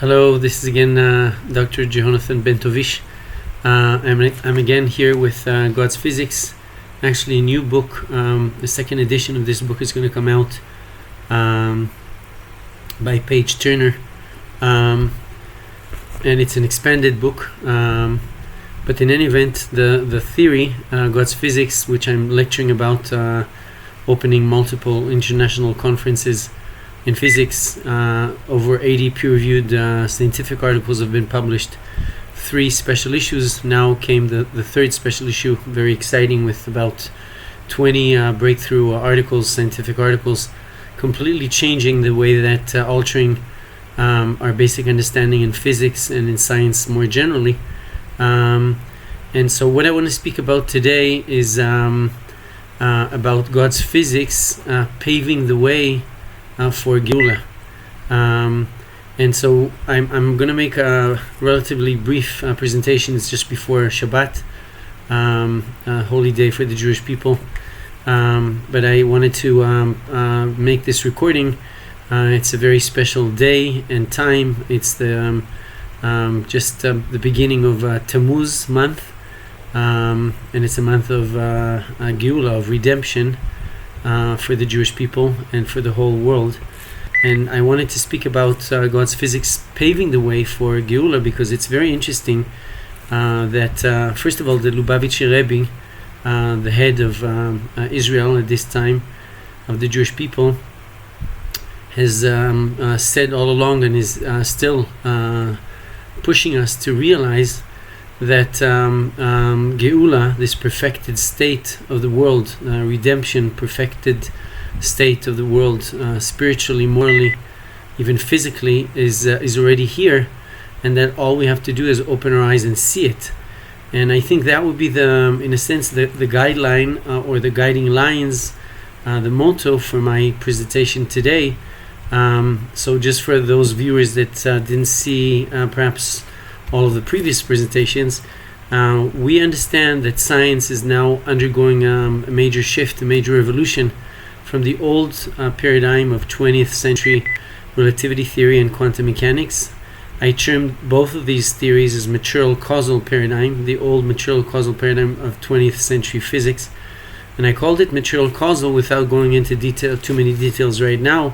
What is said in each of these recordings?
Hello, this is again Dr. Jonathan Bentovish. I'm again here with God's Physics. Actually, a new book. The second edition of this book is going to come out by Page Turner, and it's an expanded book. But in any event, the theory, God's Physics, which I'm lecturing about, opening multiple international conferences in physics, over 80 peer-reviewed scientific articles have been published, 3 special issues. Now came the third special issue, very exciting, with about 20 breakthrough articles, scientific articles, completely changing the way that altering our basic understanding in physics and in science more generally. And so what I want to speak about today is about God's physics paving the way for Geulah. And so I'm going to make a relatively brief presentation. It's just before Shabbat, a holy day for the Jewish people. But I wanted to make this recording. It's a very special day and time. It's the the beginning of Tammuz month, and it's a month of Geulah, of redemption, for the Jewish people and for the whole world. And I wanted to speak about God's physics paving the way for Geulah, because it's very interesting that first of all, the Lubavitcher Rebbe, the head of Israel at this time, of the Jewish people, has said all along, and is still pushing us to realize that Geulah, this perfected state of the world, redemption, perfected state of the world, spiritually, morally, even physically, is already here, and that all we have to do is open our eyes and see it. And I think that would be in a sense, the guideline or the guiding lines, the motto for my presentation today. So just for those viewers that didn't see perhaps all of the previous presentations, we understand that science is now undergoing a major shift, a major revolution from the old paradigm of 20th century relativity theory and quantum mechanics. I termed both of these theories as material causal paradigm, the old material causal paradigm of 20th century physics, and I called it material causal without going into too many details right now,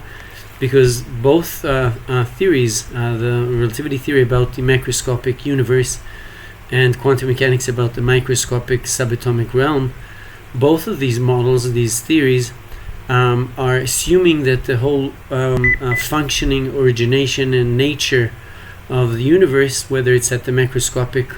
because both theories, the relativity theory about the macroscopic universe and quantum mechanics about the microscopic subatomic realm, both of these models, these theories, are assuming that the whole functioning, origination, and nature of the universe, whether it's at the macroscopic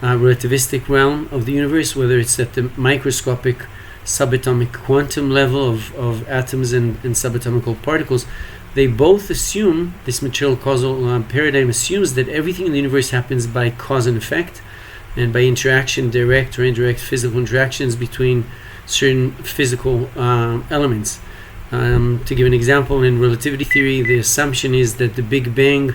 relativistic realm of the universe, whether it's at the microscopic subatomic quantum level of atoms and subatomic particles, they both assume, this material causal paradigm assumes that everything in the universe happens by cause and effect, and by interaction, direct or indirect physical interactions between certain physical elements. To give an example, in relativity theory, the assumption is that the Big Bang,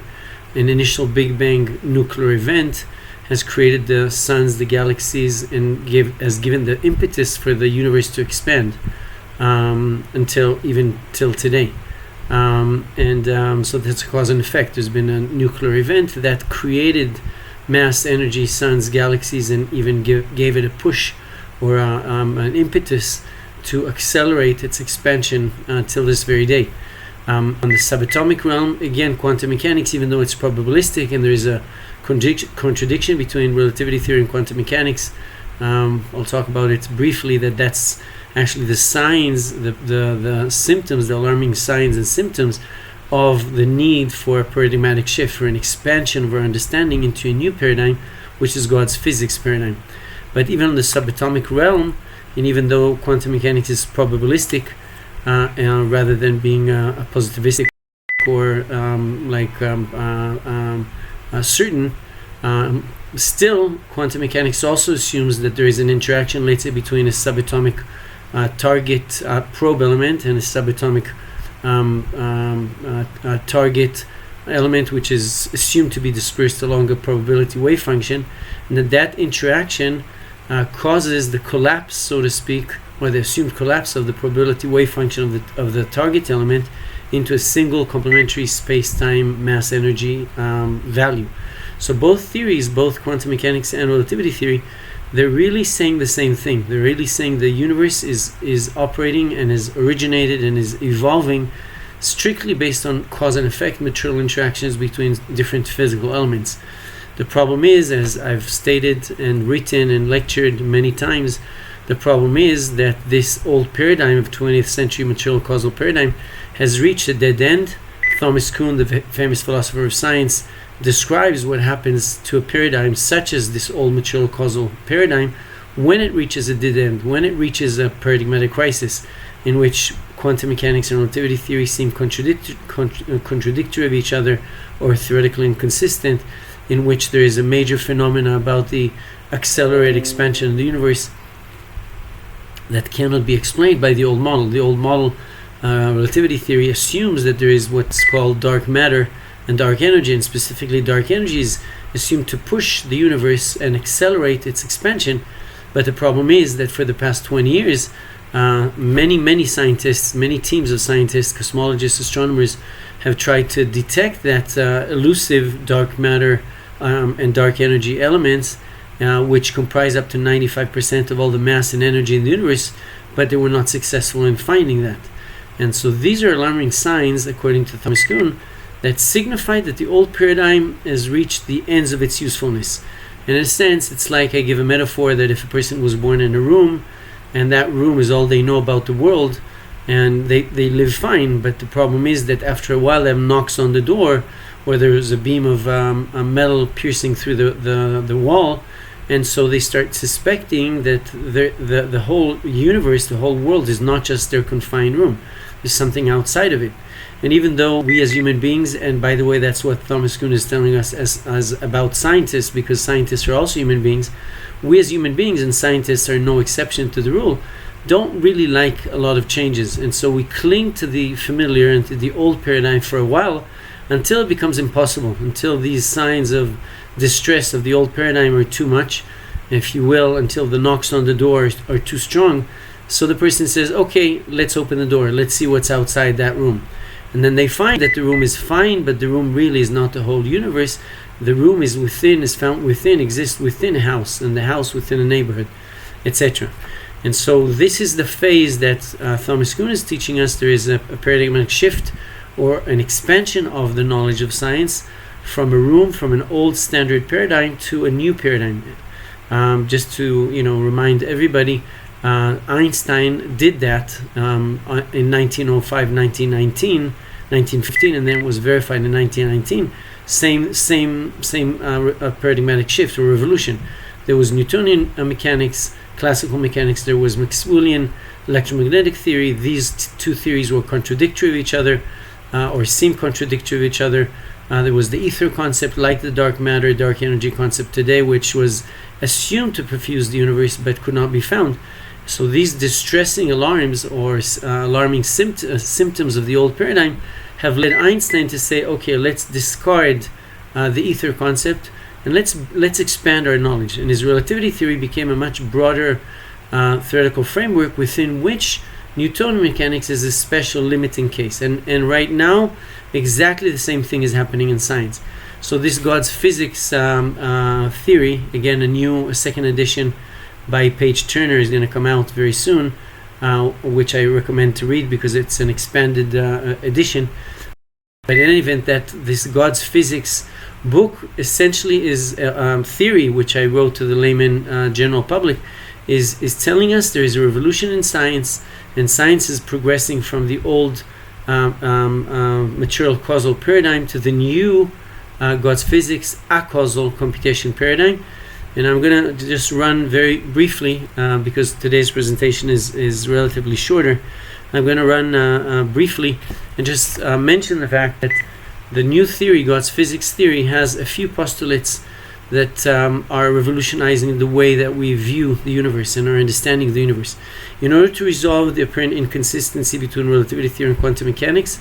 an initial Big Bang nuclear event, has created the suns, the galaxies, and has given the impetus for the universe to expand until today. So that's a cause and effect. There's been a nuclear event that created mass, energy, suns, galaxies, and even gave it a push or an impetus to accelerate its expansion till this very day. On the subatomic realm, again, quantum mechanics, even though it's probabilistic and there is a contradiction between relativity theory and quantum mechanics, I'll talk about it briefly, that's actually the signs, the symptoms, the alarming signs and symptoms of the need for a paradigmatic shift, for an expansion of our understanding into a new paradigm, which is God's physics paradigm. But even on the subatomic realm, and even though quantum mechanics is probabilistic, rather than being a positivistic or certain, still quantum mechanics also assumes that there is an interaction, let's say, between a subatomic target probe element and a subatomic target element, which is assumed to be dispersed along a probability wave function, and that interaction causes the collapse, so to speak, or the assumed collapse of the probability wave function of the target element, into a single complementary space-time mass energy value. So both theories, both quantum mechanics and relativity theory, they're really saying the same thing. They're really saying the universe is operating and is originated and is evolving strictly based on cause and effect, material interactions between different physical elements. The problem is, as I've stated and written and lectured many times, the problem is that this old paradigm of 20th century material causal paradigm has reached a dead end. Thomas Kuhn, the famous philosopher of science, describes what happens to a paradigm such as this old material causal paradigm when it reaches a dead end, when it reaches a paradigmatic crisis in which quantum mechanics and relativity theory seem contradictory of each other or theoretically inconsistent, in which there is a major phenomena about the accelerated expansion of the universe that cannot be explained by the old model. The old model, relativity theory, assumes that there is what's called dark matter and dark energy, and specifically dark energy is assumed to push the universe and accelerate its expansion. But the problem is that for the past 20 years, many scientists, many teams of scientists, cosmologists, astronomers have tried to detect that elusive dark matter and dark energy elements, which comprise up to 95% of all the mass and energy in the universe, but they were not successful in finding that. And so these are alarming signs, according to Thomas Kuhn, that signify that the old paradigm has reached the ends of its usefulness. And in a sense, it's like, I give a metaphor that if a person was born in a room, and that room is all they know about the world, and they live fine, but the problem is that after a while, them knocks on the door, or there's a beam of a metal piercing through the wall, and so they start suspecting that the whole universe, the whole world, is not just their confined room. There's something outside of it. And even though we as human beings, and by the way, that's what Thomas Kuhn is telling us as about scientists, because scientists are also human beings, we as human beings, and scientists are no exception to the rule, don't really like a lot of changes. And so we cling to the familiar and to the old paradigm for a while until it becomes impossible, until these signs of distress of the old paradigm are too much, if you will, until the knocks on the door are too strong. So the person says, okay, let's open the door, let's see what's outside that room. And then they find that the room is fine, but the room really is not the whole universe. The room is within, is found within, exists within a house, and the house within a neighborhood, etc. And so this is the phase that Thomas Kuhn is teaching us. There is a paradigmatic shift or an expansion of the knowledge of science from a room, from an old standard paradigm to a new paradigm. Just to remind everybody, Einstein did that in 1905, 1919, 1915, and then it was verified in 1919. Same paradigmatic shift or revolution. There was Newtonian mechanics, classical mechanics. There was Maxwellian electromagnetic theory. These two theories were contradictory of each other, or seemed contradictory of each other. There was the ether concept, like the dark matter, dark energy concept today, which was assumed to perfuse the universe but could not be found. So these distressing alarms or alarming symptoms of the old paradigm have led Einstein to say, okay, let's discard the ether concept and let's expand our knowledge. And his relativity theory became a much broader theoretical framework within which Newtonian mechanics is a special limiting case. And right now, exactly the same thing is happening in science. So this God's physics theory, again, a second edition by Page Turner is going to come out very soon, which I recommend to read because it's an expanded edition. But in any event, that this God's physics book essentially is a theory which I wrote to the layman general public, is telling us there is a revolution in science, and science is progressing from the old material causal paradigm to the new God's physics acausal computation paradigm. And I'm going to just run very briefly, because today's presentation is relatively shorter. I'm going to run briefly and just mention the fact that the new theory, God's physics theory, has a few postulates that are revolutionizing the way that we view the universe and our understanding of the universe. In order to resolve the apparent inconsistency between relativity theory and quantum mechanics,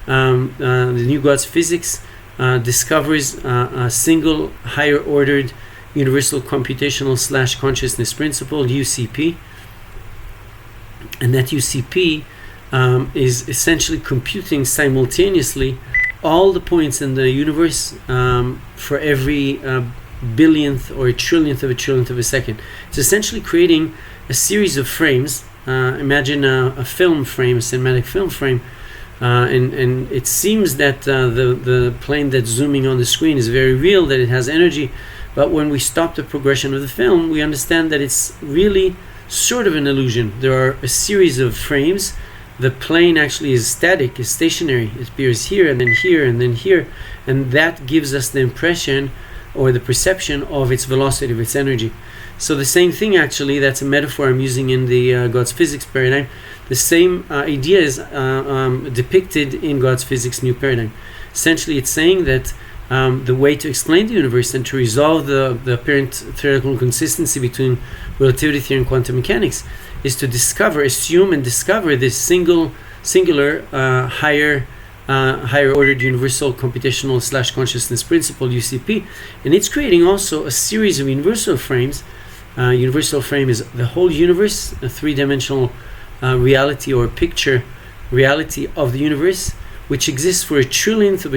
the new God's physics discovers a single higher ordered universal computational / consciousness principle, UCP, and that UCP is essentially computing simultaneously all the points in the universe for every billionth or a trillionth of a second. It's essentially creating a series of frames. Imagine a film frame, a cinematic film frame, and it seems that the plane that's zooming on the screen is very real, that it has energy, but when we stop the progression of the film, we understand that it's really sort of an illusion. There are a series of frames. The plane actually is static, is stationary. It appears here and then here and then here, and that gives us the impression or the perception of its velocity, of its energy. So the same thing, actually, that's a metaphor I'm using in the God's physics paradigm. The same idea is depicted in God's physics new paradigm. Essentially, it's saying that the way to explain the universe and to resolve the apparent theoretical inconsistency between relativity theory and quantum mechanics is to assume and discover this singular higher ordered universal computational / consciousness principle, UCP, and it's creating also a series of universal frames. Universal frame is the whole universe, a three-dimensional reality or picture reality of the universe, which exists for a trillionth of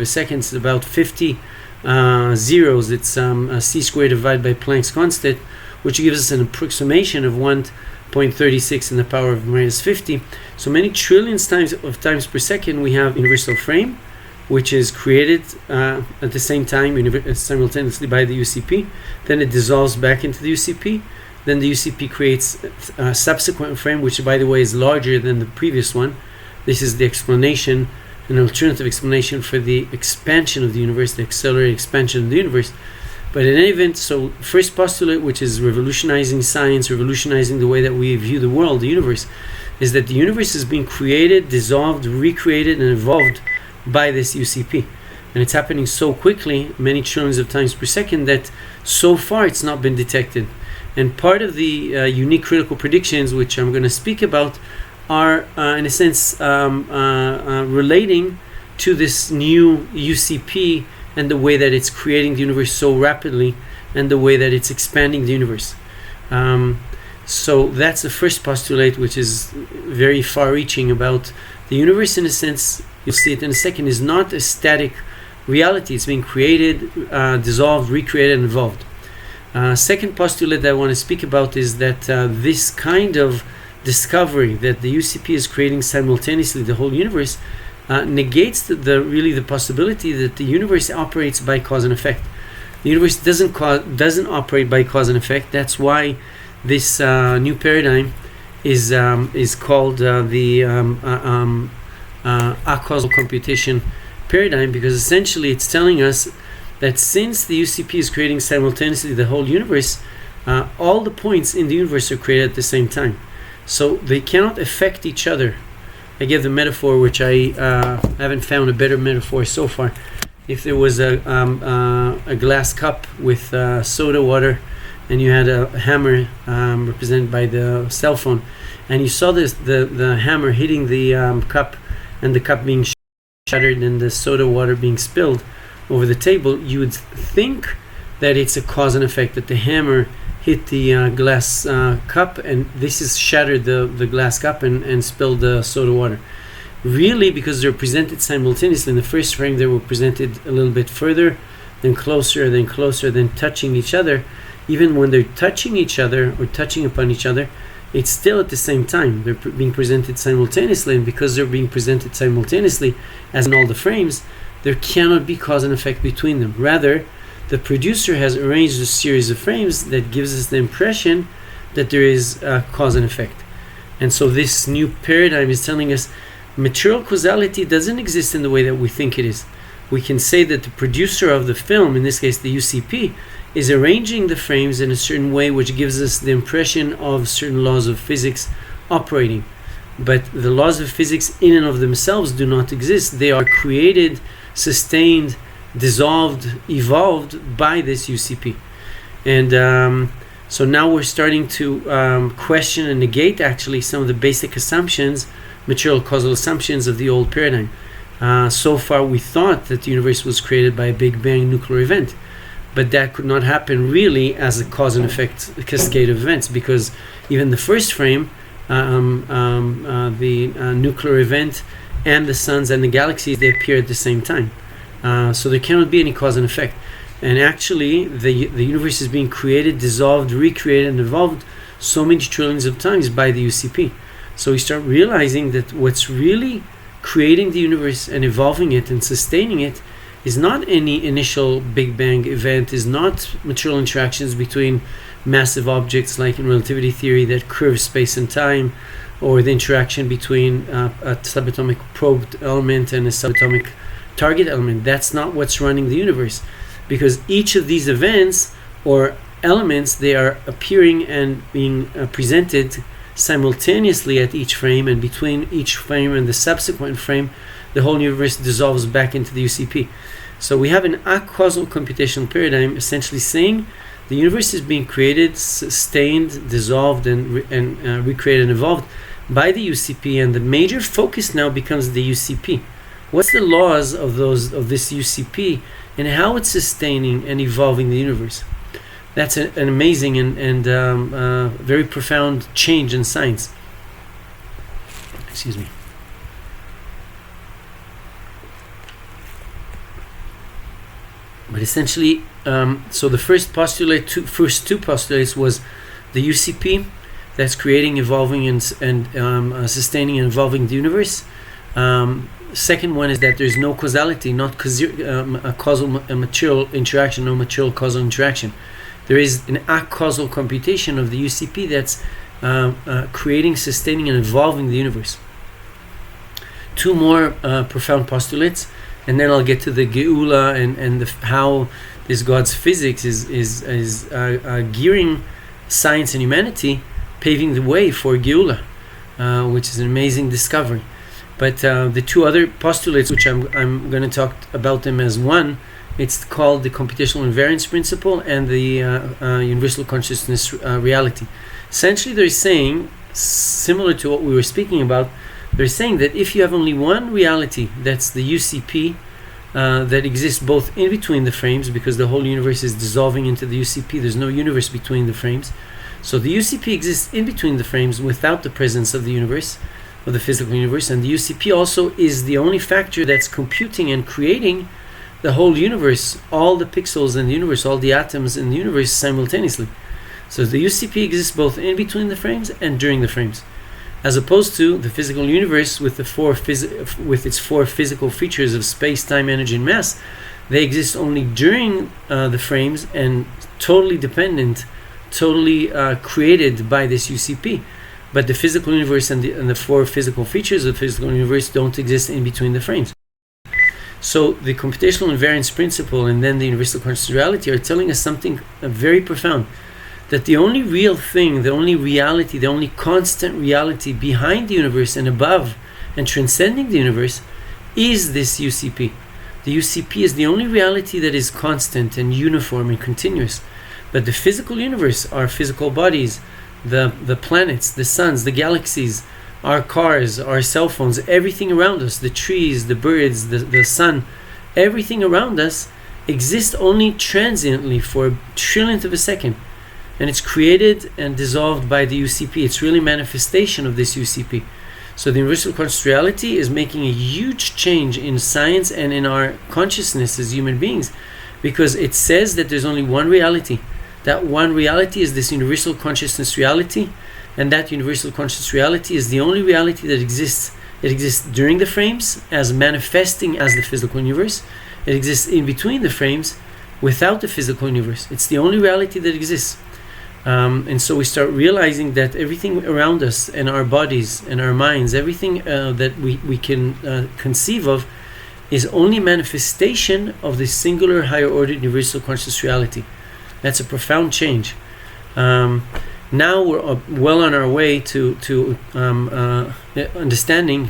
a second. It's about 50 zeros. It's c squared divided by Planck's constant, which gives us an approximation of 1.36 in the power of minus 50. So many trillions of times per second we have universal frame, which is created at the same time simultaneously by the UCP. Then it dissolves back into the UCP. Then the UCP creates a subsequent frame, which, by the way, is larger than the previous one. This is the explanation, an alternative explanation for the expansion of the universe, the accelerated expansion of the universe. But in any event, so first postulate, which is revolutionizing science, revolutionizing the way that we view the world, the universe, is that the universe is being created, dissolved, recreated, and evolved by this UCP. And it's happening so quickly, many trillions of times per second, that so far it's not been detected. And part of the unique critical predictions, which I'm going to speak about, are in a sense relating to this new UCP and the way that it's creating the universe so rapidly and the way that it's expanding the universe. So that's the first postulate, which is very far-reaching about the universe. In a sense, you'll see it in a second, is not a static reality. It's being created, dissolved, recreated, and evolved. Second postulate that I want to speak about is that this kind of discovery that the UCP is creating simultaneously the whole universe negates the possibility that the universe operates by cause and effect. The universe doesn't operate by cause and effect. That's why this new paradigm is called the acausal computation paradigm, because essentially it's telling us that since the UCP is creating simultaneously the whole universe, all the points in the universe are created at the same time. So they cannot affect each other. I gave the metaphor, which I haven't found a better metaphor so far. If there was a glass cup with soda water, and you had a hammer represented by the cell phone, and you saw the hammer hitting the cup, and the cup being shattered and the soda water being spilled over the table, you would think that it's a cause and effect, that the hammer hit the glass cup, and this has shattered the glass cup and spilled the soda water. Really, because they're presented simultaneously. In the first frame, they were presented a little bit further, then closer, then touching each other. Even when they're touching each other or touching upon each other, it's still at the same time. They're being presented simultaneously, and because they're being presented simultaneously, as in all the frames, there cannot be cause and effect between them. Rather, the producer has arranged a series of frames that gives us the impression that there is cause and effect. And so this new paradigm is telling us material causality doesn't exist in the way that we think it is. We can say that the producer of the film, in this case the UCP, is arranging the frames in a certain way which gives us the impression of certain laws of physics operating. But the laws of physics in and of themselves do not exist. They are created, sustained, dissolved, evolved by this UCP. And so now we're starting to question and negate actually some of the basic assumptions, material causal assumptions of the old paradigm. So far we thought that the universe was created by a Big Bang nuclear event, but that could not happen really as a cause and effect cascade of events, because even the first frame nuclear event and the suns and the galaxies, they appear at the same time. So there cannot be any cause and effect. And actually, the universe is being created, dissolved, recreated, and evolved so many trillions of times by the UCP. So we start realizing that what's really creating the universe and evolving it and sustaining it is not any initial Big Bang event, is not material interactions between massive objects like in relativity theory that curve space and time, or the interaction between a subatomic probed element and a subatomic target element. That's not what's running the universe, because each of these events or elements, they are appearing and being presented simultaneously at each frame, and between each frame and the subsequent frame, the whole universe dissolves back into the UCP. So we have an acausal computational paradigm essentially saying the universe is being created, sustained, dissolved, and recreated and evolved by the UCP, and the major focus now becomes the UCP. What's the laws of this UCP and how it's sustaining and evolving the universe? That's an amazing and very profound change in science. Excuse me. But essentially, so the first two postulates was the UCP that's creating, evolving, and sustaining and evolving the universe. Second one is that there's no causality, not a causal material interaction, no material causal interaction. There is an acausal computation of the UCP that's creating, sustaining, and evolving the universe. Two more profound postulates, and then I'll get to the Geulah and how this God's physics is gearing science and humanity, paving the way for Geulah, which is an amazing discovery. But the two other postulates, which I'm going to talk about them as one, it's called the computational invariance principle and the universal consciousness reality. Essentially, they're saying, similar to what we were speaking about, they're saying that if you have only one reality, that's the UCP, that exists both in between the frames, because the whole universe is dissolving into the UCP, there's no universe between the frames. So the UCP exists in between the frames without the presence of the universe, of the physical universe, and the UCP also is the only factor that's computing and creating the whole universe, all the pixels in the universe, all the atoms in the universe simultaneously. So the UCP exists both in between the frames and during the frames, as opposed to the physical universe with its four physical features of space, time, energy, and mass. They exist only during the frames and totally dependent, totally created by this UCP. But the physical universe and the four physical features of the physical universe don't exist in between the frames. So the computational invariance principle and then the universal conscious reality are telling us something very profound, that the only real thing, the only reality, the only constant reality behind the universe and above and transcending the universe is this UCP. The UCP is the only reality that is constant and uniform and continuous. But the physical universe, our physical bodies, the planets, the suns, the galaxies, our cars, our cell phones, everything around us, the trees, the birds, the sun, everything around us exists only transiently for a trillionth of a second. And it's created and dissolved by the UCP. It's really manifestation of this UCP. So the universal conscious reality is making a huge change in science and in our consciousness as human beings, because it says that there's only one reality. That one reality is this universal consciousness reality, and that universal conscious reality is the only reality that exists. It exists during the frames as manifesting as the physical universe. It exists in between the frames without the physical universe. It's the only reality that exists. And so we start realizing that everything around us and our bodies and our minds, everything that we can conceive of is only manifestation of the singular higher order universal conscious reality. That's a profound change. Now we're well on our way to understanding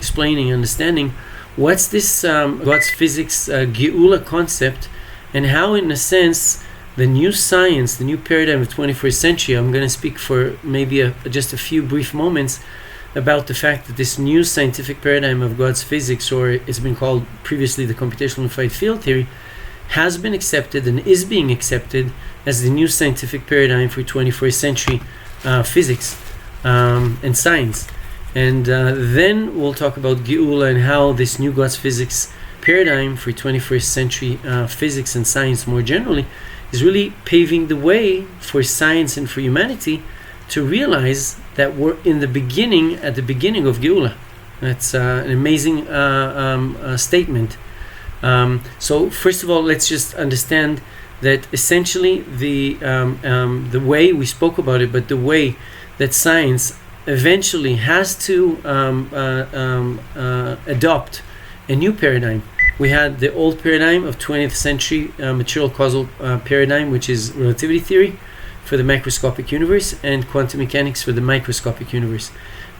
what's this God's physics Geulah concept, and how, in a sense, the new science, the new paradigm of the 21st century. I'm going to speak for maybe just a few brief moments about the fact that this new scientific paradigm of God's physics, or it's been called previously the computational unified field theory, has been accepted and is being accepted as the new scientific paradigm for 21st century physics. and science. And then we'll talk about Geulah and how this new God's physics paradigm for 21st century physics and science more generally is really paving the way for science and for humanity to realize that we're at the beginning of Geulah. That's an amazing statement. So first of all, let's just understand that essentially the way we spoke about it, but the way that science eventually has to adopt a new paradigm. We had the old paradigm of 20th century material causal paradigm, which is relativity theory for the macroscopic universe and quantum mechanics for the microscopic universe.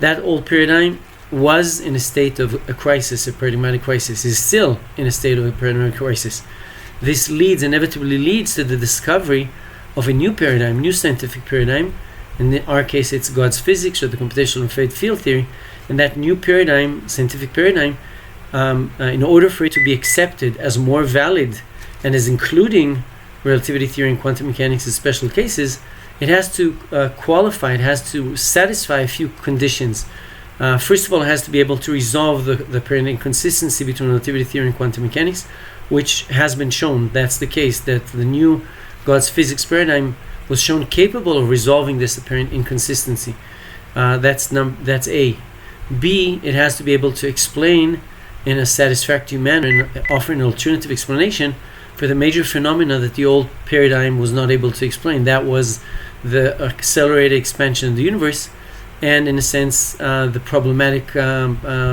That old paradigm was in a state of a crisis, a paradigmatic crisis, is still in a state of a paradigmatic crisis. This inevitably leads to the discovery of a new paradigm, new scientific paradigm. In our case, it's God's physics or the computational and fate field theory. And that new paradigm, scientific paradigm, in order for it to be accepted as more valid and as including relativity theory and quantum mechanics as special cases, it has to qualify, it has to satisfy a few conditions. First of all, it has to be able to resolve the apparent inconsistency between relativity theory and quantum mechanics, which has been shown. That's the case, that the new God's physics paradigm was shown capable of resolving this apparent inconsistency. That's A. B, it has to be able to explain in a satisfactory manner and offer an alternative explanation for the major phenomena that the old paradigm was not able to explain. That was the accelerated expansion of the universe, and in a sense the problematic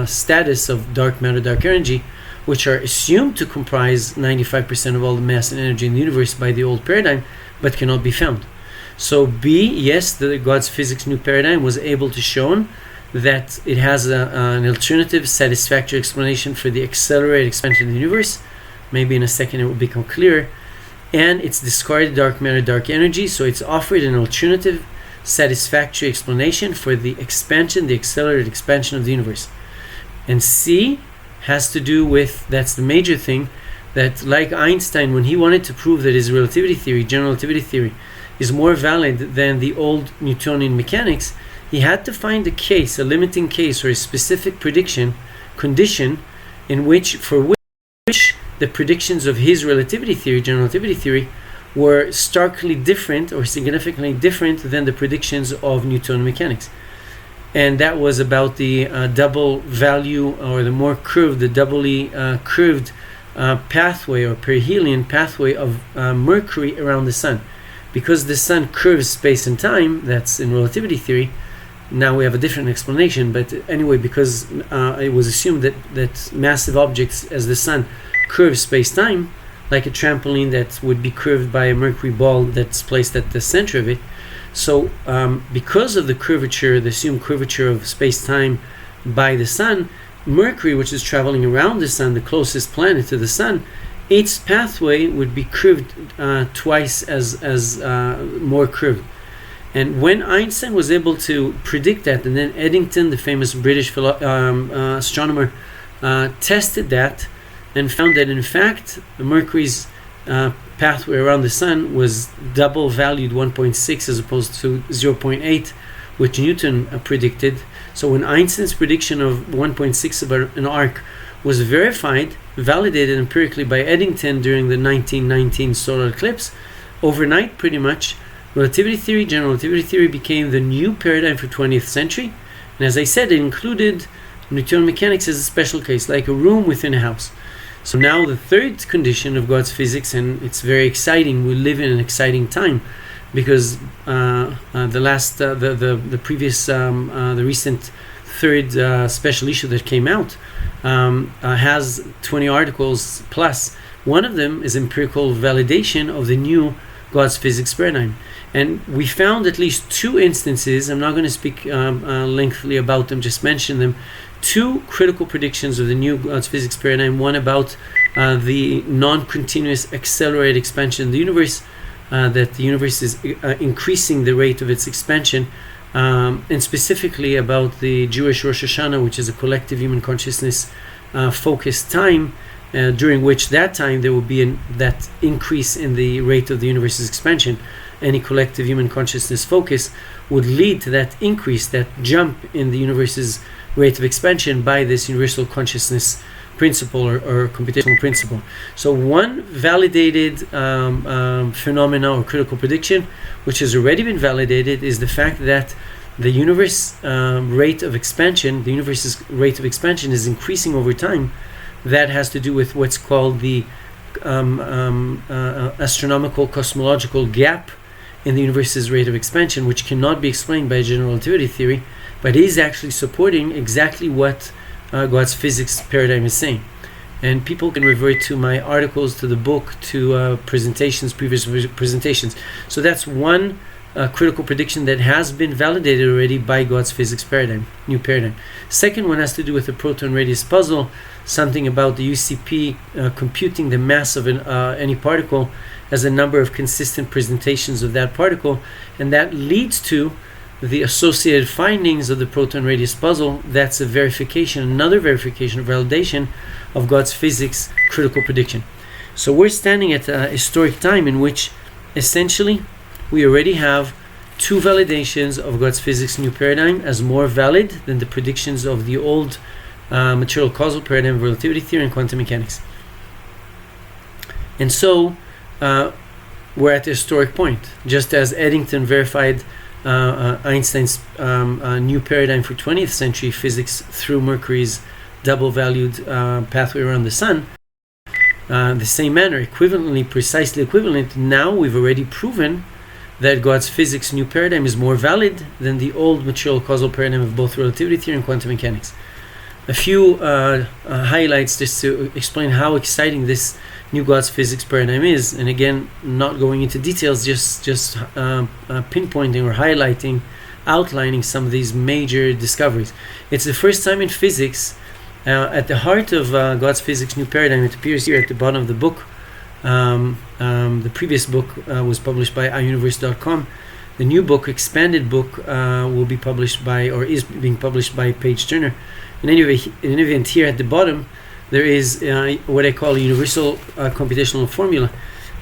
status of dark matter, dark energy, which are assumed to comprise 95% of all the mass and energy in the universe by the old paradigm, but cannot be found. So B, yes, the God's physics new paradigm was able to show that it has an alternative satisfactory explanation for the accelerated expansion of the universe. Maybe in a second it will become clear. And it's discarded dark matter, dark energy, so it's offered an alternative satisfactory explanation for the expansion, the accelerated expansion of the universe. And C has to do with, that's the major thing, that like Einstein, when he wanted to prove that his relativity theory, general relativity theory, is more valid than the old Newtonian mechanics, he had to find a case, a limiting case or a specific condition for which the predictions of his relativity theory, general relativity theory, were starkly different or significantly different than the predictions of Newtonian mechanics. And that was about the double value, or the more curved, the doubly curved pathway or perihelion pathway of Mercury around the Sun. Because the Sun curves space and time, that's in relativity theory. Now we have a different explanation, but anyway, because it was assumed that massive objects as the Sun curve space-time, like a trampoline that would be curved by a mercury ball that's placed at the center of it. So because of the curvature, the assumed curvature of space-time by the Sun, Mercury, which is traveling around the Sun, the closest planet to the Sun, its pathway would be curved twice as more curved. And when Einstein was able to predict that, and then Eddington, the famous British astronomer, tested that and found that in fact Mercury's pathway around the Sun was double valued 1.6 as opposed to 0.8, which Newton predicted. So when Einstein's prediction of 1.6 about an arc was verified, validated empirically by Eddington during the 1919 solar eclipse, overnight pretty much, relativity theory, general relativity theory, became the new paradigm for 20th century. And as I said, it included Newtonian mechanics as a special case, like a room within a house. So now the third condition of God's physics, and it's very exciting. We live in an exciting time because the recent third special issue that came out has 20 articles plus. One of them is empirical validation of the new God's physics paradigm. And we found at least two instances, I'm not going to speak lengthily about them, just mention them, two critical predictions of the new God's physics paradigm. One about the non-continuous accelerated expansion of the universe, that the universe is increasing the rate of its expansion, and specifically about the Jewish Rosh Hashanah, which is a collective human consciousness focused time, during which that time there will be that increase in the rate of the universe's expansion. any collective human consciousness focus would lead to that increase, that jump in the universe's rate of expansion by this universal consciousness principle or computational principle. So one validated phenomena or critical prediction, which has already been validated, is the fact that the universe's rate of expansion is increasing over time. That has to do with what's called the astronomical cosmological gap in the universe's rate of expansion, which cannot be explained by general relativity theory, but is actually supporting exactly what God's physics paradigm is saying. And people can revert to my articles, to the book, to previous presentations. So that's one critical prediction that has been validated already by God's physics paradigm, new paradigm. Second one has to do with the proton radius puzzle, something about the UCP computing the mass of any particle as a number of consistent presentations of that particle, and that leads to the associated findings of the proton radius puzzle. That's a verification, another verification or validation of God's physics critical prediction. So we're standing at a historic time in which essentially we already have two validations of God's physics new paradigm as more valid than the predictions of the old material causal paradigm of relativity theory and quantum mechanics. And so we're at a historic point. Just as Eddington verified Einstein's new paradigm for 20th century physics through Mercury's double-valued pathway around the sun, the same manner, precisely equivalent, now we've already proven that God's physics new paradigm is more valid than the old material causal paradigm of both relativity theory and quantum mechanics. A few highlights just to explain how exciting this new God's physics paradigm is, and again, not going into details, just pinpointing or highlighting, outlining some of these major discoveries. It's the first time in physics, at the heart of God's physics new paradigm. It appears here at the bottom of the book. The previous book was published by iUniverse.com. The new book, expanded book, will be published by, or is being published by Page Turner. In any event, here at the bottom, there is what I call a universal computational formula.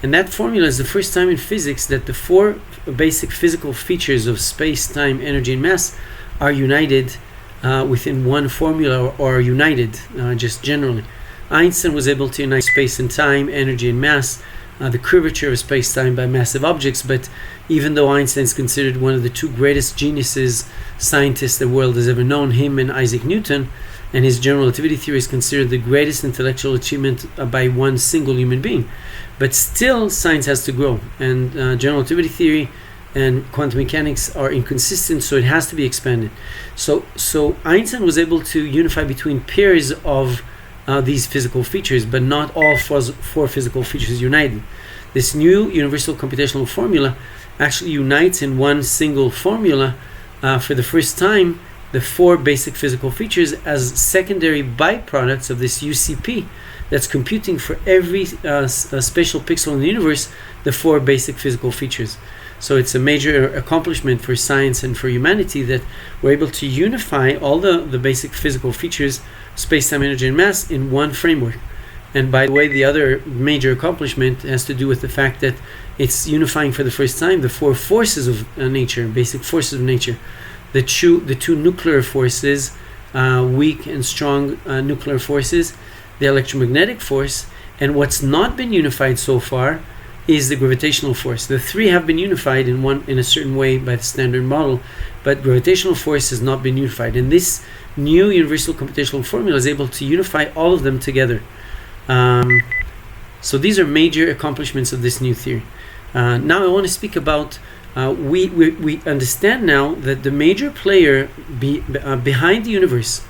And that formula is the first time in physics that the four basic physical features of space, time, energy, and mass are united within one formula, or are united just generally. Einstein was able to unite space and time, energy and mass, the curvature of space-time by massive objects, but even though Einstein is considered one of the two greatest geniuses, scientists the world has ever known, him and Isaac Newton, and his general relativity theory is considered the greatest intellectual achievement by one single human being. But still, science has to grow, and general relativity theory and quantum mechanics are inconsistent, so it has to be expanded. So Einstein was able to unify between pairs of these physical features, but not all four physical features united. This new universal computational formula actually unites in one single formula for the first time the four basic physical features as secondary byproducts of this UCP that's computing for every spatial pixel in the universe the four basic physical features. So it's a major accomplishment for science and for humanity that we're able to unify all the basic physical features, space-time, energy, and mass, in one framework. And by the way, the other major accomplishment has to do with the fact that it's unifying for the first time the four forces of nature, basic forces of nature. The two nuclear forces, weak and strong nuclear forces, the electromagnetic force, and what's not been unified so far is the gravitational force. The three have been unified in a certain way by the standard model, but gravitational force has not been unified. And this new universal computational formula is able to unify all of them together. So these are major accomplishments of this new theory. Now I want to speak about we understand now that the major player behind the universe,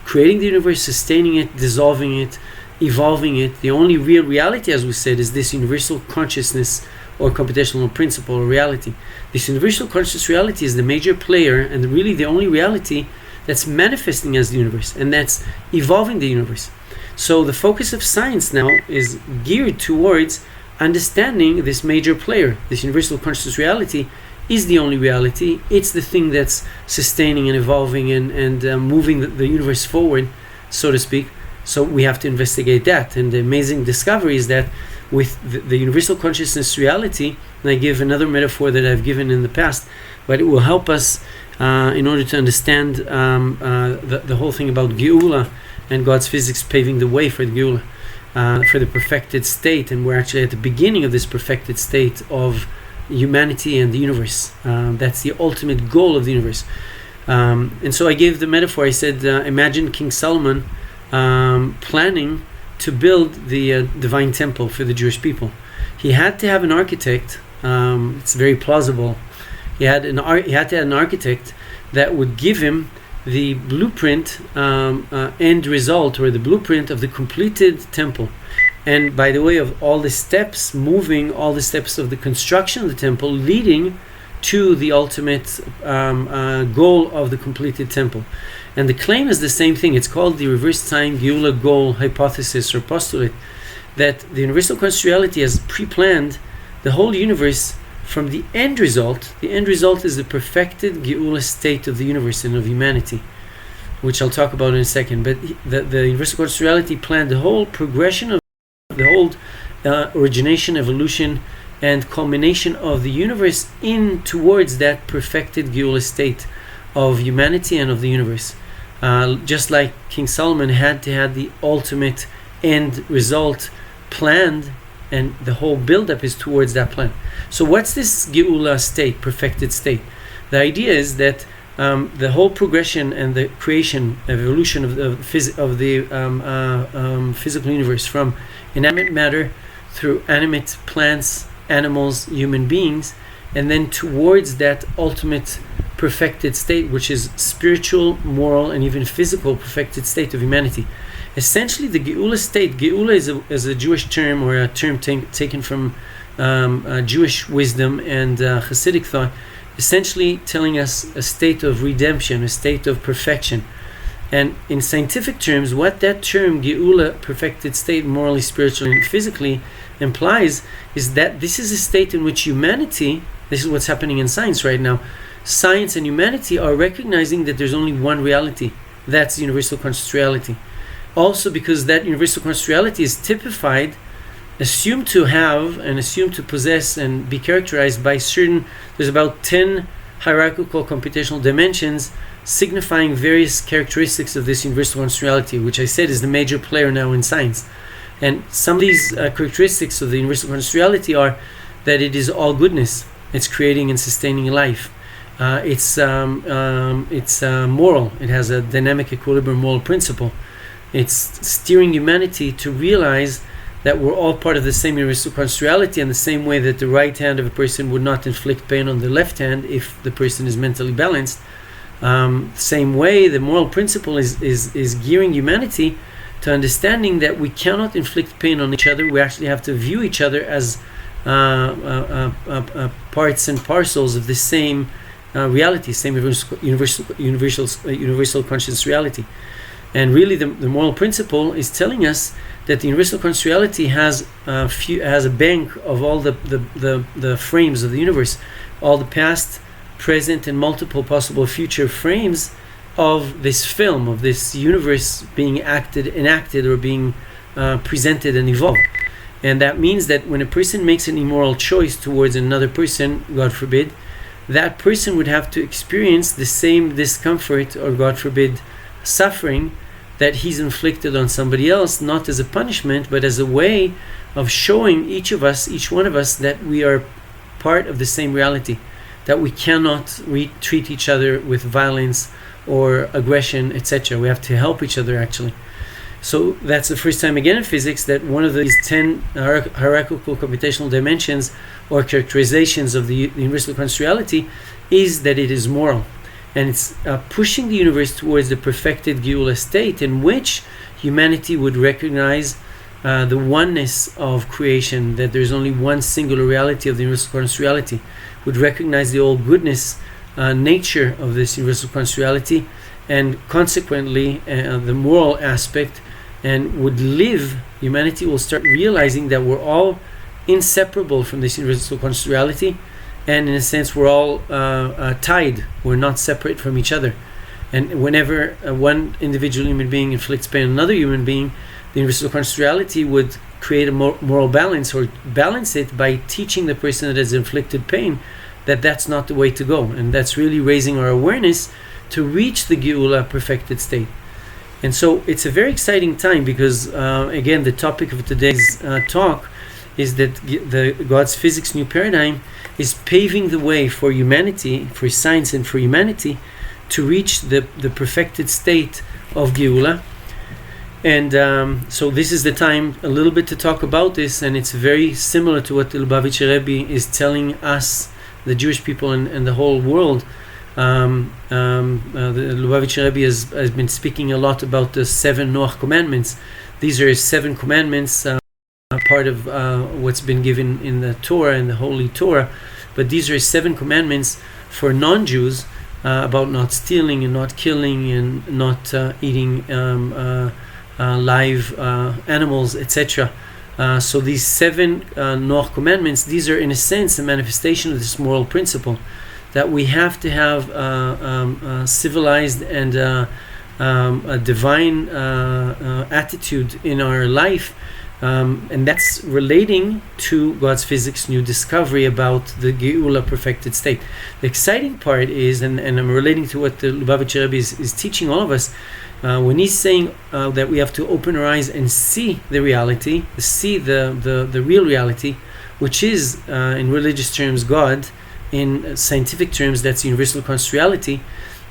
creating the universe, sustaining it, dissolving it, evolving it, the only real reality, as we said, is this universal consciousness or computational principle or reality. This universal conscious reality is the major player and really the only reality that's manifesting as the universe and that's evolving the universe. So the focus of science now is geared towards understanding this major player. This universal conscious reality is the only reality. It's the thing that's sustaining and evolving and moving the universe forward, so to speak. So we have to investigate that. And the amazing discovery is that with the universal consciousness reality. And I give another metaphor that I've given in the past, but it will help us in order to understand the whole thing about Geulah and God's physics paving the way for the Geulah, for the perfected state. And we're actually at the beginning of this perfected state of humanity and the universe. That's the ultimate goal of the universe. And so I gave the metaphor. I said, imagine King Solomon planning to build the divine temple for the Jewish people. He had to have an architect. It's very plausible. He had to have an architect that would give him the blueprint end result, or the blueprint of the completed temple. And by the way, of all the steps, moving all the steps of the construction of the temple, leading to the ultimate goal of the completed temple. And the claim is the same thing. It's called the reverse time Geulah goal hypothesis or postulate, that the universal consciousness has pre-planned the whole universe from the end result. The end result is the perfected Geulah state of the universe and of humanity, which I'll talk about in a second. But the universal consciousness planned the whole progression of the whole origination, evolution, and culmination of the universe in towards that perfected Geulah state of humanity and of the universe. Just like King Solomon had to have the ultimate end result planned, and the whole build-up is towards that plan. So what's this Geulah state, perfected state? The idea is that the whole progression and the creation, evolution of the physical universe from inanimate matter through animate plants, animals, human beings, and then towards that ultimate perfected state, which is spiritual, moral, and even physical perfected state of humanity. Essentially, the Geulah state, Geulah is a Jewish term, or a term taken from Jewish wisdom and Hasidic thought, essentially telling us a state of redemption, a state of perfection. And in scientific terms, what that term Geulah, perfected state, morally, spiritually, and physically, implies is that this is a state in which humanity, this is what's happening in science right now, science and humanity are recognizing that there's only one reality. That's the universal conscious reality. Also because that universal conscious reality is typified, assumed to have, and assumed to possess and be characterized by certain, there's about 10 hierarchical computational dimensions signifying various characteristics of this universal conscious reality, which I said is the major player now in science. And some of these characteristics of the universal conscious reality are that it is all goodness. It's creating and sustaining life. It's moral. It has a dynamic equilibrium moral principle. It's steering humanity to realize that we're all part of the same universal conscious reality, in the same way that the right hand of a person would not inflict pain on the left hand if the person is mentally balanced. Same way, the moral principle is gearing humanity to understanding that we cannot inflict pain on each other. We actually have to view each other as parts and parcels of the same reality, same universal conscious reality. And really, the moral principle is telling us that the universal conscious reality has a bank of all the frames of the universe, all the past, present, and multiple possible future frames of this film, of this universe being enacted, or being presented and evolved. And that means that when a person makes an immoral choice towards another person, God forbid, that person would have to experience the same discomfort, or God forbid, suffering that he's inflicted on somebody else, not as a punishment, but as a way of showing each one of us, that we are part of the same reality, that we cannot treat each other with violence or aggression, etc. We have to help each other, actually. So that's the first time again in physics that one of these 10 hierarchical computational dimensions or characterizations of the universal conscious reality is that it is moral. And it's pushing the universe towards the perfected Geulah state, in which humanity would recognize the oneness of creation, that there's only one singular reality of the universal conscious reality, would recognize the all goodness nature of this universal conscious reality, and consequently the moral aspect, and would live, humanity will start realizing that we're all inseparable from this universal conscious reality, and in a sense we're all tied. We're not separate from each other. And whenever one individual human being inflicts pain on another human being, the universal conscious reality would create a moral balance or balance it by teaching the person that has inflicted pain that that's not the way to go, and that's really raising our awareness to reach the Geulah perfected state. And so it's a very exciting time because again, the topic of today's talk is that the God's physics new paradigm is paving the way for humanity, for science and for humanity, to reach the perfected state of Geulah. And so this is the time a little bit to talk about this, and it's very similar to what the Lubavitcher Rebbe is telling us, the Jewish people and the whole world. The Lubavitcher Rebbe has been speaking a lot about the 7 Noach commandments. These are 7 commandments, part of what's been given in the Torah and the Holy Torah, but these are 7 commandments for non-Jews about not stealing and not killing and not eating live animals, etc. So these 7 Noach commandments, these are in a sense a manifestation of this moral principle that we have to have a civilized and a divine attitude in our life, and that's relating to God's physics new discovery about the Geulah perfected state. The exciting part is, and I'm relating to what the Lubavitcher Rebbe is teaching all of us, when he's saying that we have to open our eyes and see the reality, see the real reality, which is in religious terms God, in scientific terms that's universal constitutionality.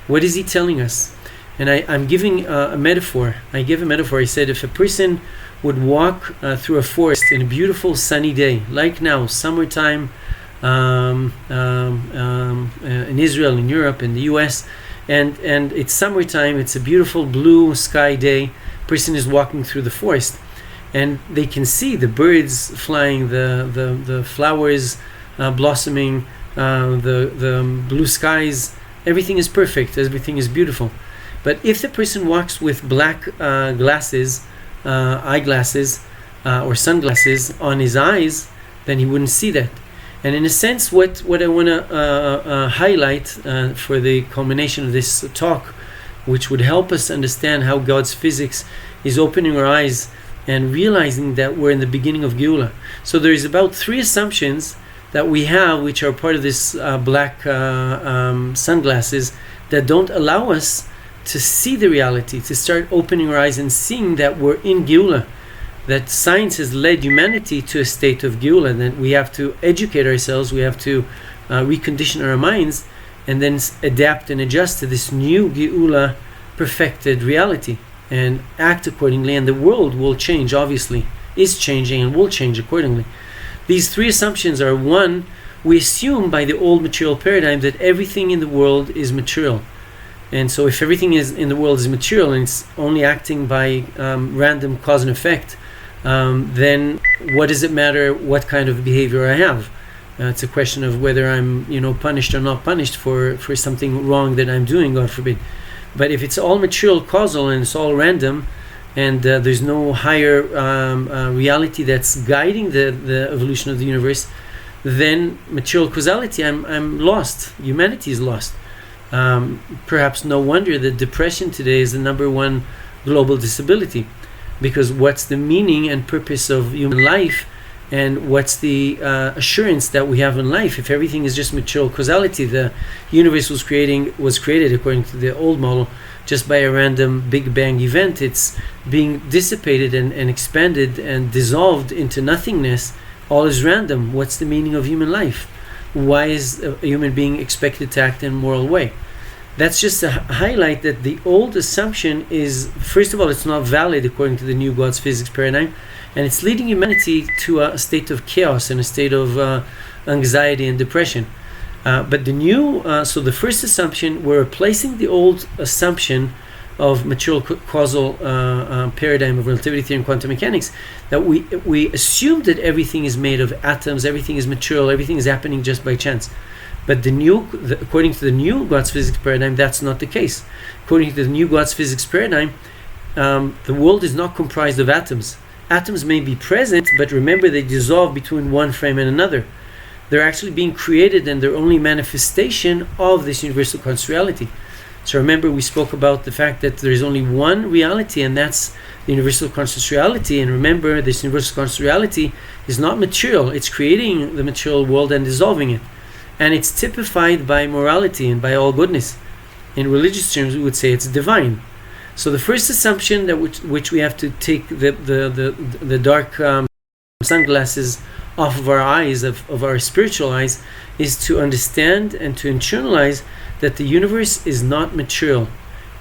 What is he telling us? And I'm giving a metaphor. I give a metaphor. I said if a person would walk through a forest in a beautiful sunny day, like now, summertime, in Israel, in Europe, in the US, and it's summertime, it's a beautiful blue sky day, person is walking through the forest, and they can see the birds flying, the flowers blossoming, the blue skies, everything is perfect, everything is beautiful. But if the person walks with black eyeglasses or sunglasses on his eyes, then he wouldn't see that. And in a sense, what I want to highlight for the culmination of this talk, which would help us understand how God's physics is opening our eyes and realizing that we're in the beginning of Geulah. So there is about 3 assumptions that we have, which are part of this black sunglasses, that don't allow us to see the reality, to start opening our eyes and seeing that we're in Geulah, that science has led humanity to a state of Geulah, and that we have to educate ourselves, we have to recondition our minds, and then adapt and adjust to this new Geulah perfected reality, and act accordingly, and the world will change, obviously, is changing and will change accordingly. These 3 assumptions are: 1, we assume by the old material paradigm that everything in the world is material. And so if everything in the world is material and it's only acting by random cause and effect, then what does it matter what kind of behavior I have? It's a question of whether I'm punished or not punished for something wrong that I'm doing, God forbid. But if it's all material causal and it's all random, and there's no higher reality that's guiding the evolution of the universe, then material causality, I'm lost. Humanity is lost. Perhaps no wonder that depression today is the number 1 global disability, because what's the meaning and purpose of human life, and what's the assurance that we have in life if everything is just material causality? The universe was created according to the old model just by a random Big Bang event. It's being dissipated and expanded and dissolved into nothingness. All is random. What's the meaning of human life? Why is a human being expected to act in a moral way? That's just to highlight that the old assumption is, first of all, it's not valid according to the new God's physics paradigm, and it's leading humanity to a state of chaos and a state of anxiety and depression. But the new, so the first assumption, we're replacing the old assumption of material causal paradigm of relativity theory and quantum mechanics, that we assume that everything is made of atoms, everything is material, everything is happening just by chance. But according to the new God's physics paradigm, that's not the case. According to the new God's physics paradigm, the world is not comprised of atoms. Atoms may be present, but remember, they dissolve between one frame and another. They're actually being created, and they're only manifestation of this universal constitutionality. So remember, we spoke about the fact that there is only one reality, and that's the universal constitutionality. And remember, this universal constitutionality is not material. It's creating the material world and dissolving it. And it's typified by morality and by all goodness. In religious terms, we would say it's divine. So the first assumption that which we have to take the dark sunglasses off of our eyes, of our spiritual eyes, is to understand and to internalize that the universe is not material.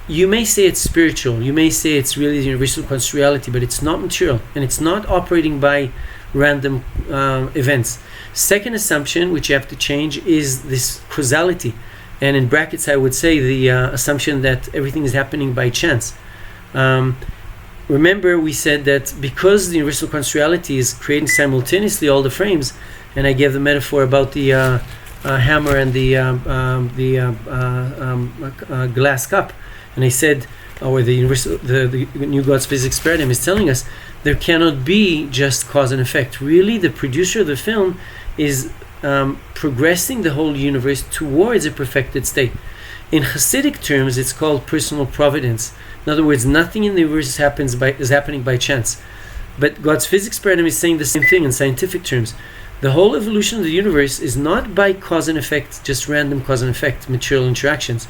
You may say it's spiritual, you may say it's really the universal constitutionality, but it's not material, and it's not operating by random events. Second assumption, which you have to change, is this causality. And in brackets, I would say the assumption that everything is happening by chance. Remember, we said that because the universal constitutionality is creating simultaneously all the frames, and I gave the metaphor about the hammer and the glass cup, and I said, or the New God's physics paradigm is telling us, there cannot be just cause and effect. Really, the producer of the film is progressing the whole universe towards a perfected state. In Hasidic terms, it's called personal providence. In other words, nothing in the universe is happening by chance. But God's physics paradigm is saying the same thing in scientific terms. The whole evolution of the universe is not by cause and effect, just random cause and effect, material interactions.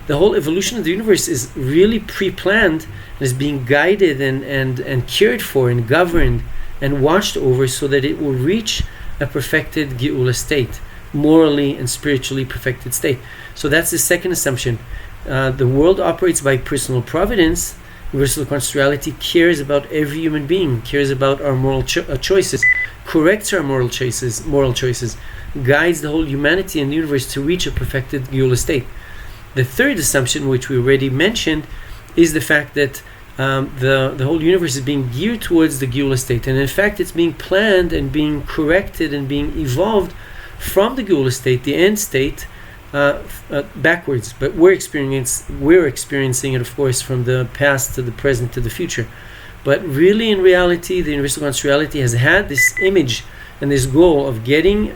The whole evolution of the universe is really pre-planned and is being guided and cared for and governed and watched over so that it will reach a perfected Geulah state, morally and spiritually perfected state. So that's the second assumption. The world operates by personal providence. Universal constitutionality cares about every human being, cares about our moral choices, corrects our moral choices, guides the whole humanity and the universe to reach a perfected Geulah state. The third assumption, which we already mentioned, is the fact that the whole universe is being geared towards the Geulah state, and in fact it's being planned and being corrected and being evolved from the Geulah state, the end state, backwards. But we're experiencing it, of course, from the past to the present to the future. But really, in reality, the universal constitutionality has had this image and this goal of getting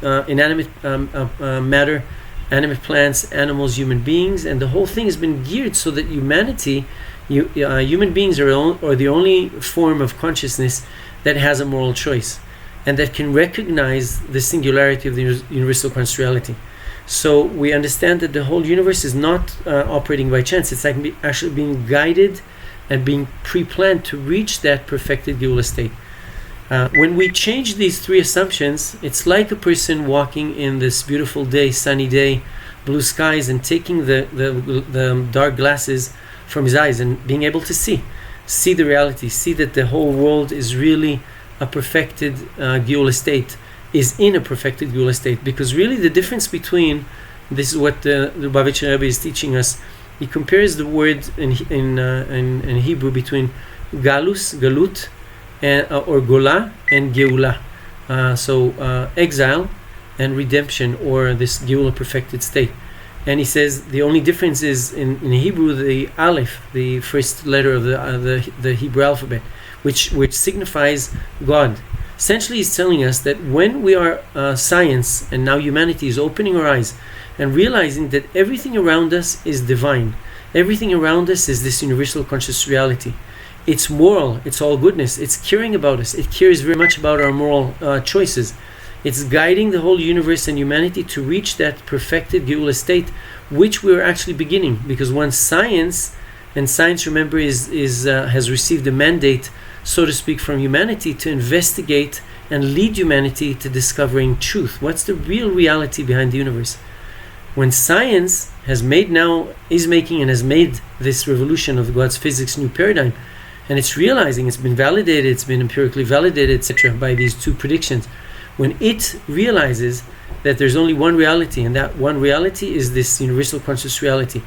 inanimate matter, animate plants, animals, human beings, and the whole thing has been geared so that humanity, human beings are the only form of consciousness that has a moral choice and that can recognize the singularity of the universal constitutionality. So we understand that the whole universe is not operating by chance. It's like actually being guided and being pre-planned to reach that perfected Geulah state. When we change these three assumptions, it's like a person walking in this beautiful day, sunny day, blue skies, and taking the dark glasses from his eyes and being able to see the reality, see that the whole world is really a perfected Geulah state, is in a perfected Geulah state. Because really the difference between, this is what the Lubavitcher Rebbe is teaching us, he compares the word in Hebrew between galut, or Geulah, and Geulah. So exile and redemption, or this Geulah perfected state. And he says the only difference is in Hebrew, the Aleph, the first letter of the Hebrew alphabet, which signifies God. Essentially, he's telling us that when we are science, and now humanity is opening our eyes and realizing that everything around us is divine, everything around us is this universal conscious reality. It's moral, it's all goodness, it's caring about us, it cares very much about our moral choices. It's guiding the whole universe and humanity to reach that perfected Geulah state, which we're actually beginning. Because once science, remember, has received a mandate, so to speak, from humanity to investigate and lead humanity to discovering truth. What's the real reality behind the universe? When science is making and has made this revolution of God's physics new paradigm, and it's realizing, it's been validated, it's been empirically validated, etc., by these two predictions. When it realizes that there's only one reality, and that one reality is this universal conscious reality,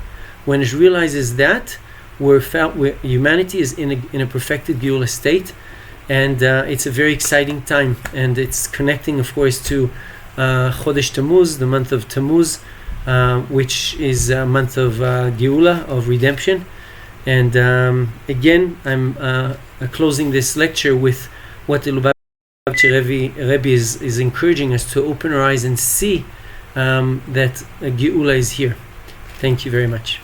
when it realizes that, humanity is in a perfected Geulah state, and it's a very exciting time, and it's connecting, of course, to Chodesh Tammuz, the month of Tammuz, which is a month of Geulah, of redemption. And again, I'm closing this lecture with what the Lubavitcher Rebbe is encouraging us to open our eyes and see that Geulah is here. Thank you very much.